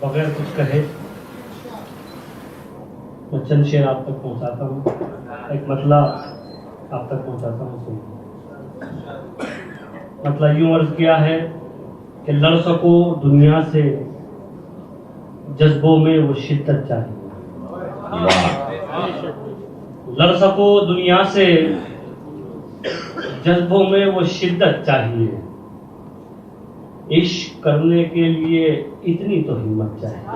बगैर कुछ कहे मैं चंद शेर आप तक पहुंचाता हूँ, एक मतला आप तक पहुंचाता हूँ। सुनिए, मतला यूं अर्ज किया है कि लड़ सको दुनिया से जज्बों में वो शिद्दत चाहिए। लड़ सको दुनिया से जज्बों में वो शिद्दत चाहिए। इश्क करने के लिए इतनी तो हिम्मत चाहिए।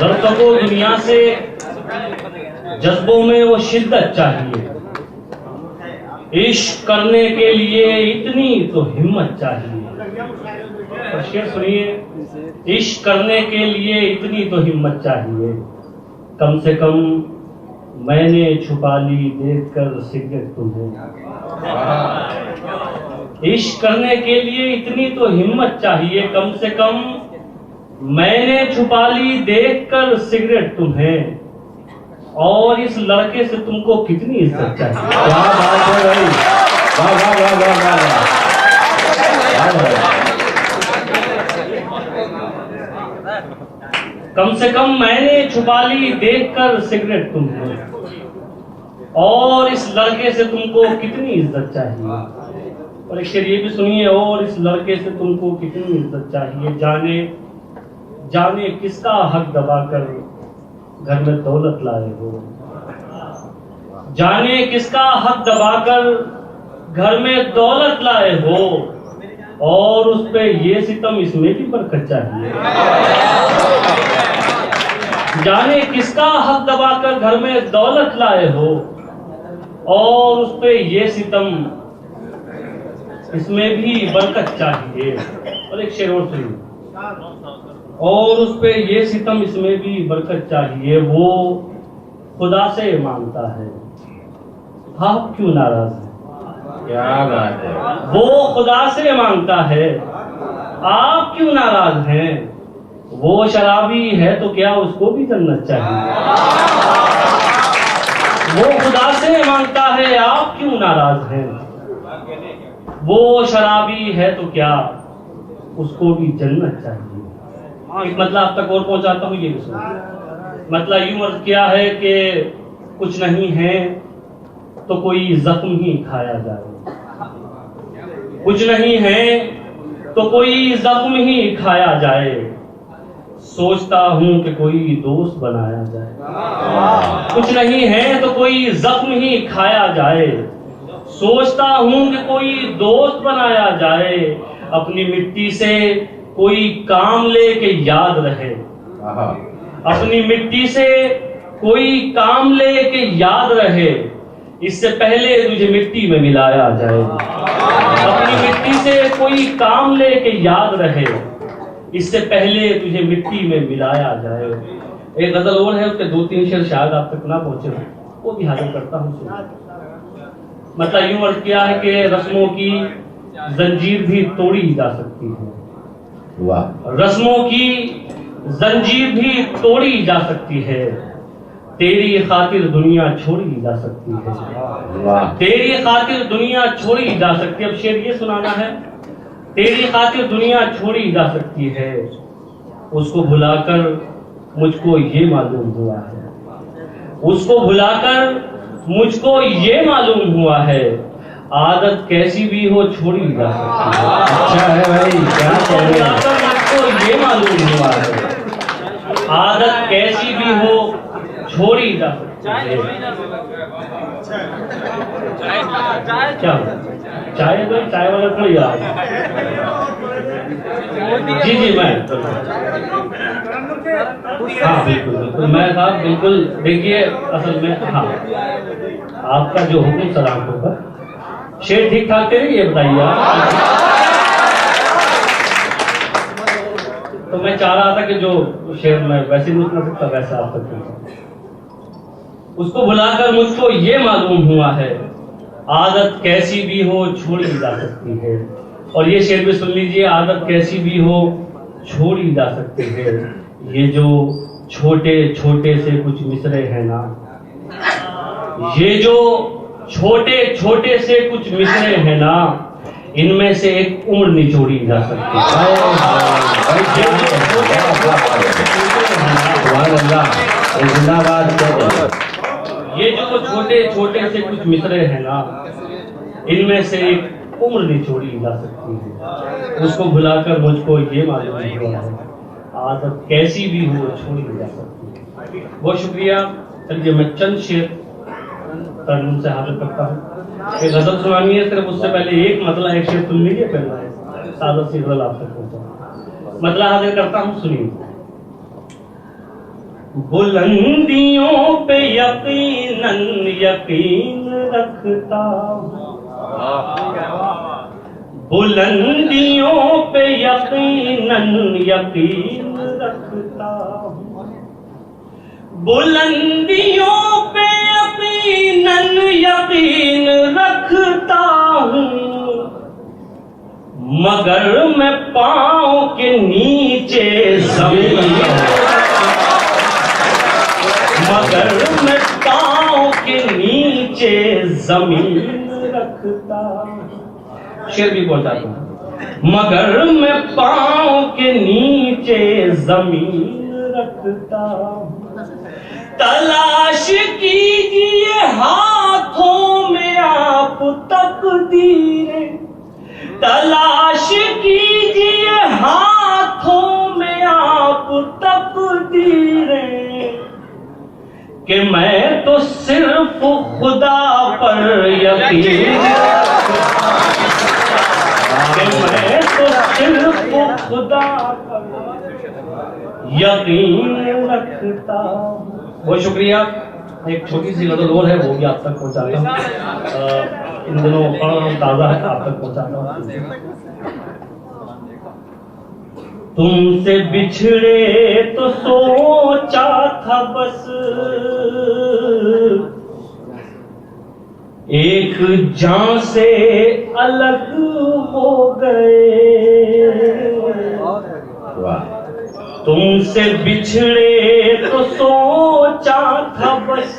लड़ सको दुनिया से जज्बों में वो शिद्दत चाहिए। इश्क करने के लिए इतनी तो हिम्मत चाहिए। और शेर सुनिए, इश्क करने के लिए इतनी तो हिम्मत चाहिए। कम से कम मैंने छुपा ली देखकर सिगरेट तुम्हें। इश्क करने के लिए इतनी तो हिम्मत चाहिए। कम से कम मैंने छुपा ली देखकर सिगरेट तुम्हें। और इस लड़के से तुमको कितनी इज्जत चाहिए। क्या बात है भाई, वाह वाह वाह वाह वाह। कम से कम मैंने छुपा ली देखकर सिगरेट तुम्हें। और इस लड़के से तुमको कितनी इज्जत चाहिए। और एक शेर ये भी सुनिए, और इस लड़के से तुमको कितनी इज्जत चाहिए। जाने जाने किसका हक दबाकर घर में दौलत लाए हो। जाने किसका हक दबाकर घर में दौलत लाए हो। और उस पे ये सितम इसमें भी बरकत चाहिए। जाने किसका हक दबाकर घर में दौलत लाए हो। और उस पे ये सितम इसमें भी बरकत चाहिए। और एक शेर और सुनिए, और उस पे ये सितम इसमें भी बरकत चाहिए। वो खुदा से मांगता है, आप क्यों नाराज हैं। क्या बात है। वो खुदा से मांगता है, आप क्यों नाराज हैं। वो शराबी है तो क्या उसको भी जन्नत चाहिए। वो खुदा से मांगता है, आप क्यों नाराज हैं। वो शराबी है तो क्या उसको भी जन्नत चाहिए। एक मतलब आप तक और पहुंचाता हूँ, ये भी सुनिए। मतलब यूं अर्ज किया है कि कुछ नहीं है तो कोई जख्म ही खाया जाए। कुछ नहीं है तो कोई जख्म ही खाया जाए। सोचता हूं कि कोई दोस्त बनाया जाए। कुछ नहीं है तो कोई जख्म ही खाया जाए। सोचता हूं कि कोई दोस्त बनाया जाए। अपनी मिट्टी से कोई काम लेके याद रहे। अपनी मिट्टी से कोई काम लेके याद रहे। इससे पहले तुझे मिट्टी में मिलाया जाए। अपनी मिट्टी से कोई काम लेके याद रहे। इससे पहले तुझे मिट्टी में मिलाया जाए। एक गजल और है, उसके 2-3 शेर शायद आप तक ना पहुंचे हो, वो भी हाजिर करता हूँ। मतलब यूं अर्ज किया है कि रस्मों की जंजीर भी तोड़ी जा सकती है। रस्मों की जंजीर भी तोड़ी जा सकती है। तेरी खातिर दुनिया छोड़ी जा सकती है। तेरी खातिर दुनिया छोड़ी जा सकती है। अब शेर ये सुनाना है, तेरी खातिर दुनिया छोड़ी जा सकती है। उसको भुलाकर मुझको ये मालूम हुआ है। उसको भुलाकर मुझको ये मालूम हुआ है। आदत कैसी भी हो छोड़ी जा सकती है। अच्छा है भाई, क्या कह रहे हैं। मुझको ये मालूम हुआ है। आदत कैसी भी हो छोड़ी जा सकती है। क्या चाय दो, चाय वाला कोई यार। जी मैं हाँ बिल्कुल बिल्कुल मैं साहब बिल्कुल। देखिए असल में हाँ, आपका जो हुक्म सलाम होगा। शेर ठीक ठाक थे, ये बताइए आप। तो मैं चाह रहा था कि जो शेर मैं वैसे नहीं सुना सकता, वैसा आप तक पहुंचा। उसको बुलाकर मुझको ये मालूम हुआ है। आदत कैसी भी हो छोड़ी जा सकती है। और ये शेर भी सुन लीजिए, आदत कैसी भी हो छोड़ी जा सकती है। ये जो छोटे छोटे से कुछ मिसरे हैं ना, ये जो छोटे छोटे से कुछ मिसरे हैं ना, इनमें से एक उम्र निचोड़ी जा सकती है। जिंदाबाद। ये जो छोटे छोटे से कुछ मिसरे हैं ना, इनमें से एक उम्र निचोड़ी जा सकती है। उसको भुलाकर मुझको ये मालूम नहीं हुआ है आदत कैसी भी हो छोड़ी जा सकती है। बहुत शुक्रिया। चलिए मैं चंद शेर तर्जुम से हाजिर करता हूँ। एक गजल सुनानी है, सिर्फ उससे पहले एक मतलब एक शेर सुन लीजिए, फिर मैं सादा सी गजल आप तक पहुंचा मतलब हाजिर करता हूँ। सुनिए। बुलंदियों पे यकीनन यकीन रखता हूँ, बुलंदियों पे यकीनन यकीन रखता हूँ, बुलंदियों पे यकीनन यकीन रखता हूँ, मगर मैं पाँव के नीचे जमीन, मगर मैं पाँव के नीचे जमीन रखता हूँ। शेर भी बोलता हूँ। मगर मैं पाँव के नीचे जमीन रखता हूँ। तलाश कीजिए हाथों में आप तकदीरें, तलाश कीजिए हाथों में आप तकदीरें, कि मैं तो सिर्फ खुदा पर यकीन, कि मैं तो सिर्फ खुदा पर यकीन रखता। बहुत शुक्रिया। एक छोटी सी गजल और है, वो भी आप तक पहुंचाता हूँ। इन दिनों ताज़ा है, आप तक पहुंचाता हूँ। तुमसे बिछड़े तो सोचा था बस एक जान से अलग हो गए, तुमसे बिछड़े तो सोचा था बस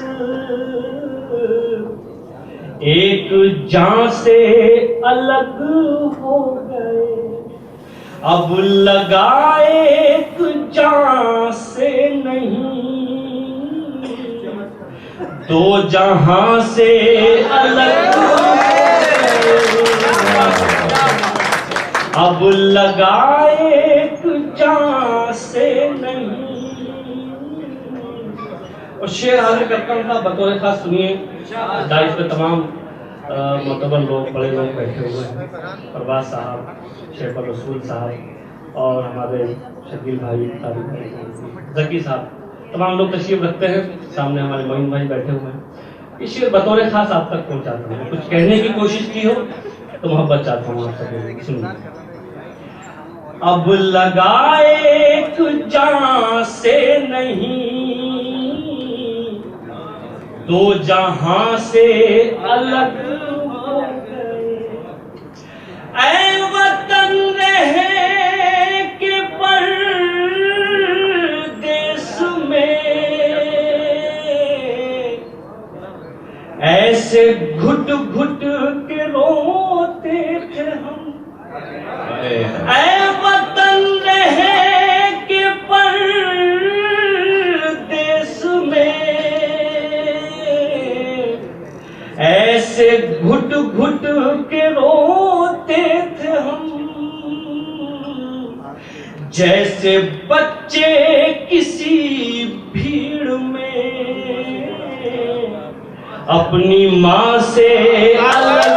एक जान से अलग हो गए, अब लगाए एक जान से नहीं, दो जहां से अलग, अब लगाए एक जान से नहीं। और शेर हाजिर करता हूँ था बतौर खास, सुनिए। दाइश पे तमाम मोतबर लोग, बड़े लोग बैठे हुए हैं। परवाज साहब, शेख रसूल साहब और हमारे शकील भाई, जकी साहब, तमाम लोग तशरीफ रखते हैं। सामने हमारे मोइन भाई बैठे हुए हैं। इस शेर बतौर खास आप तक पहुंचाता हूँ। कुछ कहने की कोशिश की हो तो मोहब्बत चाहता हूँ आप सब। सुनिए। अब लगाए एक जान से नहीं, दो जहां से अलग हो गए, ऐ वतन रहे के परदेस में, ऐसे घुट घुट के रोते थे हम, ऐ वतन रहे के परदेस में, ऐसे घुट घुट के रोते थे हम, जैसे बच्चे किसी भीड़ में अपनी माँ से अलग।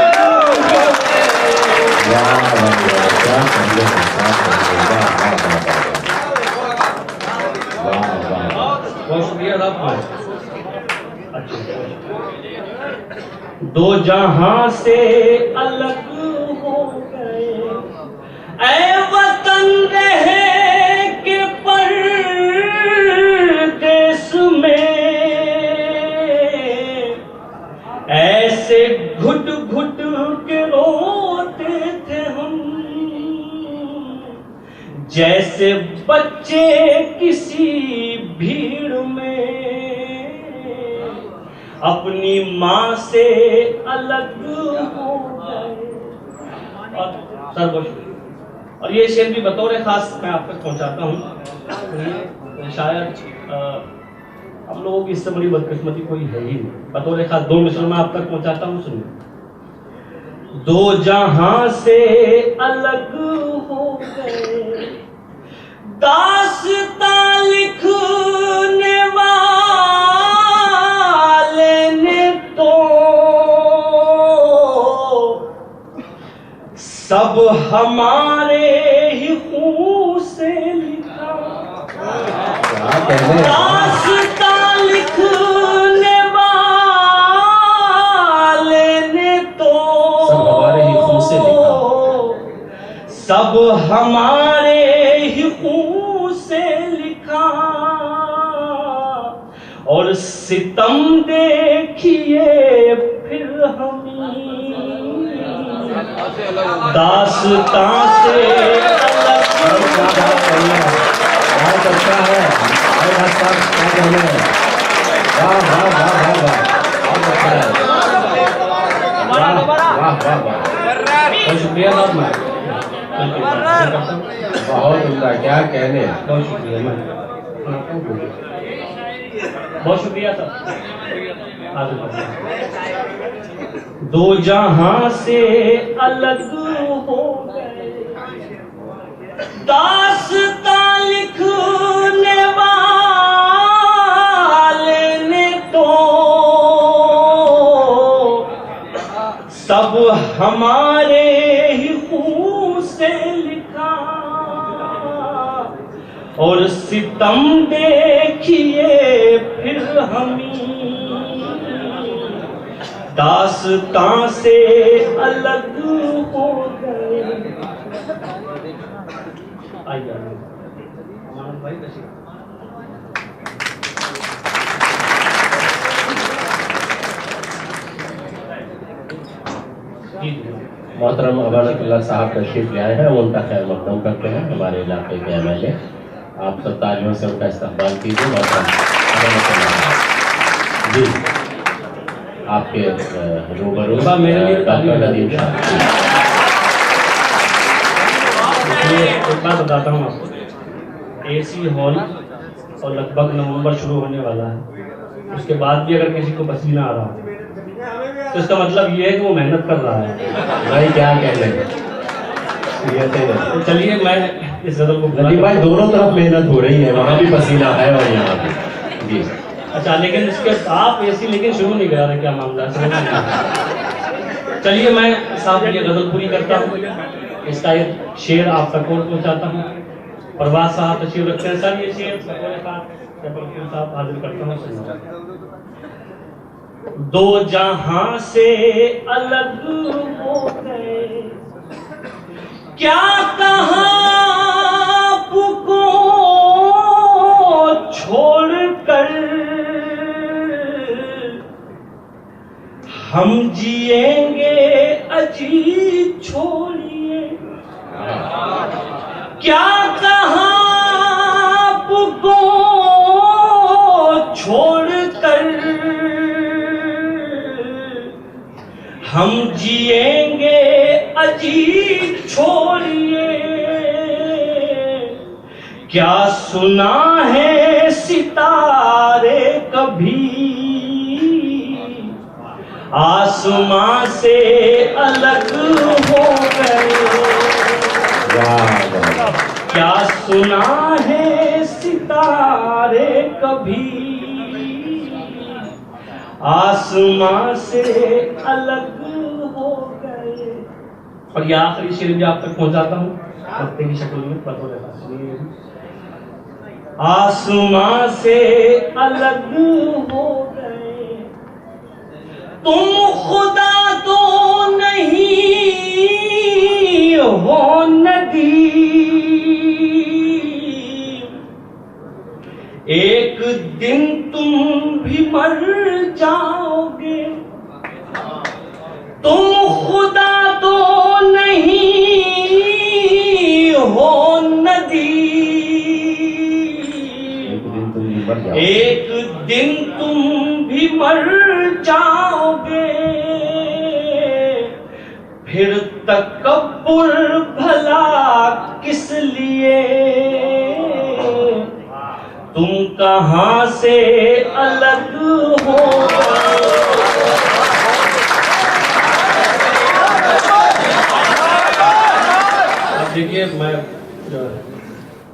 बहुत शुक्रिया साहब। दो जहां से अलग हो गए, ऐ वतन रहे के परदेस में, ऐसे घुट घुट के रोते थे हम, जैसे बच्चे किसी भीड़ में अपनी माँ से अलग हो गए। और और ये शेर भी बतौर खास मैं आप तक पहुंचाता हूँ। तो शायद हम लोगों की इससे बड़ी बदकिस्मती कोई है ही नहीं। बतौर खास 2 मिसरों में आप तक पहुंचाता हूँ, सुनिए। दो जहां से अलग हो गए दास्तां लिखने वाले ने तो सब हमारे ही खून से लिखा। दास्तां लिखने वाले ने तो सब हमारे ही खून से लिखा। सब हमारे ही खून से लिखा। और सितम देखिए फिर हमें दास्तां से बहुत अच्छा है। वाह वाह वाह वाह वाह, बहुत अच्छा है। वाह वाह वाह वाह, बहुत शुक्रिया साहब। मैं बहुत उम्दा, क्या कहने। बहुत शुक्रिया, मैं बहुत शुक्रिया सर। दो जहां से अलग हो गए दास्तां लिखने वाले ने तो सब हमारे ही खून से लिखा। और सितम देखिए फिर हमें दास्तां से अलग हो गए। आइए भाई मोहतरम अमानतुल्लाह साहब तशरीफ ले आए हैं, वो उनका खैर मकदम करते हैं। हमारे इलाके के MLA, आप सब तालियों से उनका इस्तकबाल कीजिए। मोहतरम जी, आपके रूबरू डॉक्टर नदीम शाह। एक बात बताता हूँ आपको, AC हॉल और लगभग नवंबर शुरू होने वाला है। उसके बाद भी अगर किसी को पसीना आ रहा है तो इसका मतलब ये है कि वो मेहनत कर रहा है। भाई क्या कहने, तो चलिए मैं इस गजल को नदीम भाई दोनों तरफ मेहनत हो रही है, वहाँ भी पसीना है और यहाँ भी जी। अच्छा, लेकिन इसके आप AC लेकिन शुरू नहीं करा रहे, क्या मामला है? चलिए मैं साहब ये गजल पूरी करता हूँ। इसका एक शेर आप तक और पहुँचाता हूँ। प्रवास साहब तशरीफ रखते हैं। सर ये शेर साहब हाजिर करता हूँ। दो जहां से अलग हो गए क्या कहा आपको छोड़कर हम जिएंगे अजी छोड़िए। क्या कहा आपको छोड़कर हम जिएंगे अजी छोड़िए। क्या सुना है सितारे कभी आसमां से अलग हो गए। क्या सुना है सितारे कभी आसमां से अलग हो गए। और ये आखिरी शेर भी आप तक पहुंचाता हूं पत्ते की शक्ल में। आसमां से अलग हो गए तुम खुदा तो नहीं हो नदी। एक दिन तुम भी मर जाओगे। तुम खुदा तो नहीं हो नदी। एक दिन तुम भी मर जाओगे। फिर तकब्बुर भला किस लिए, तुम कहां से अलग हो गए। अब देखिए, मैं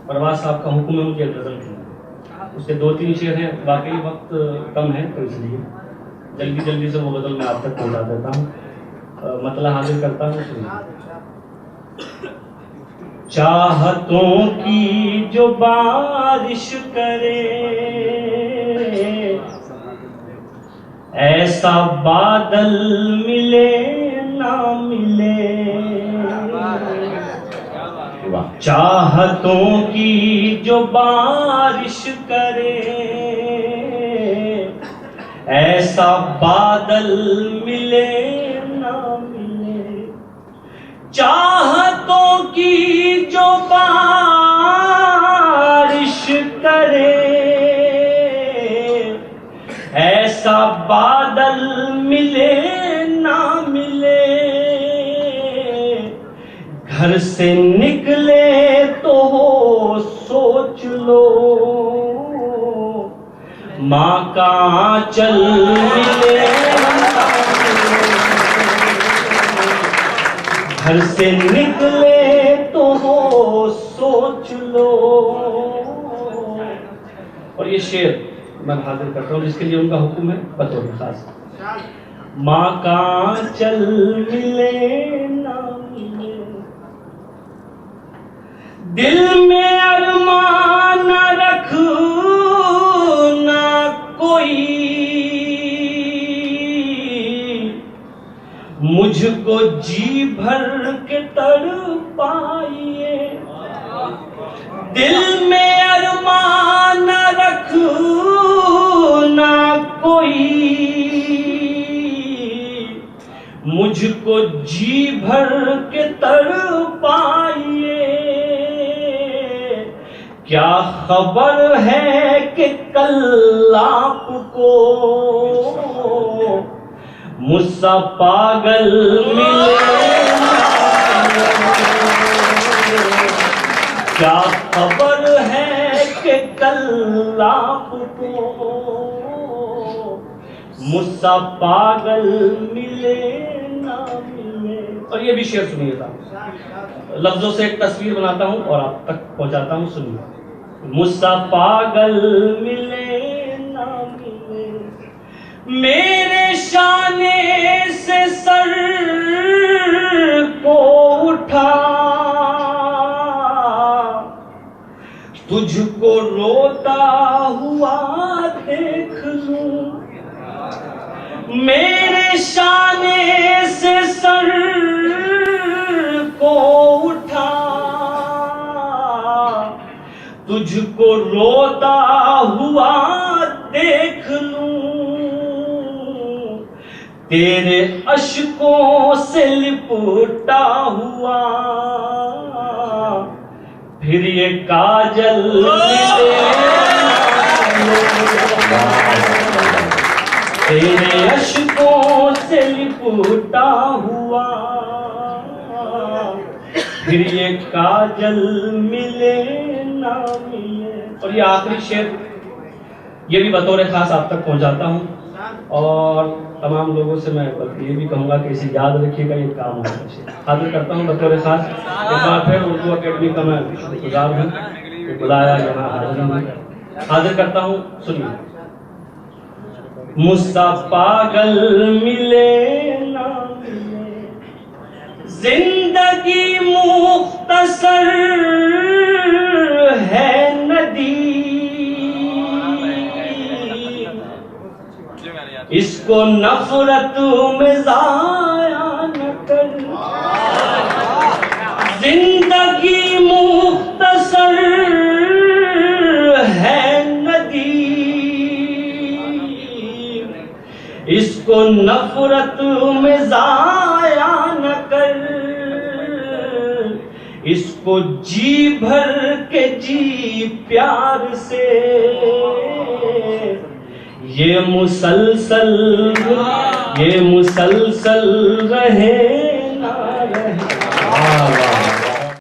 परवाज़ साहब का हुक्म है मुझे गजल की, उसके 2-3 शेर हैं, वाकई वक्त कम है तो इसलिए जल्दी से वो गजल मैं आप तक पहुंचा देता हूँ। मतलब हाजिर करता हूँ, सुनिए। चाहतों की जो बारिश करे, ऐसा बादल मिले ना मिले। चाहतों की जो बारिश करे, ऐसा बादल मिले ना मिले। चाहतों की जो बारिश करे, ऐसा बादल मिले ना मिले। घर से निकले तो हो सोच लो, माँ का आंचल मिले ना मिले। घर से निकले तो हो सोच लो। और ये शेर मैं हाजिर करता हूँ जिसके लिए उनका हुक्म है बतौर खास। माँ का आंचल मिले ना मिले, दिल में अरमान न रख ना कोई, मुझको जी भर के तड़पाइए। दिल में अरमान न रख ना कोई, मुझको जी भर के तड़पाइए। क्या खबर है कि कल आपको मुझसा पागल मिले। क्या खबर है कि कल आपको मुझसा पागल मिले ना मिले। और ये भी शेर सुनिएगा, लफ्जों से एक तस्वीर बनाता हूं और आप तक पहुंचाता हूं, सुनिए। मुझसा पागल मिले ना मिले, मेरे शाने से सर को उठा, तुझको रोता हुआ देख लूं। मेरे शाने से सर को उठा, तुझको रोता हुआ देख लूं। तेरे अश्कों से लिपटा हुआ फिर ये काजल मिले। तेरे अश्कों से लिपटा हुआ फिर ये काजल मिले ना मिले। और ये आखिरी शेर, ये भी बतौर खास आप तक पहुंचाता हूं और तमाम लोगों से मैं ये भी कहूंगा कि इसे याद रखिएगा, ये काम है। हाजिर करता हूं बतौर खास। एक बार फिर उर्दू अकेडमी का मैं शुक्रगुजार हूँ कि बुलाया यहाँ हाजिर करता हूँ, सुनिए। मुझसा पागल मिले ना मिले, जिंदगी मुख्तसर है नदी, इसको नफरत में ज़ाया न कर। जिंदगी मुख्तसर है नदी, इसको नफरत में ज़ाया न कर। इसको जी भर के जी प्यार से, ये मुसलसल रहे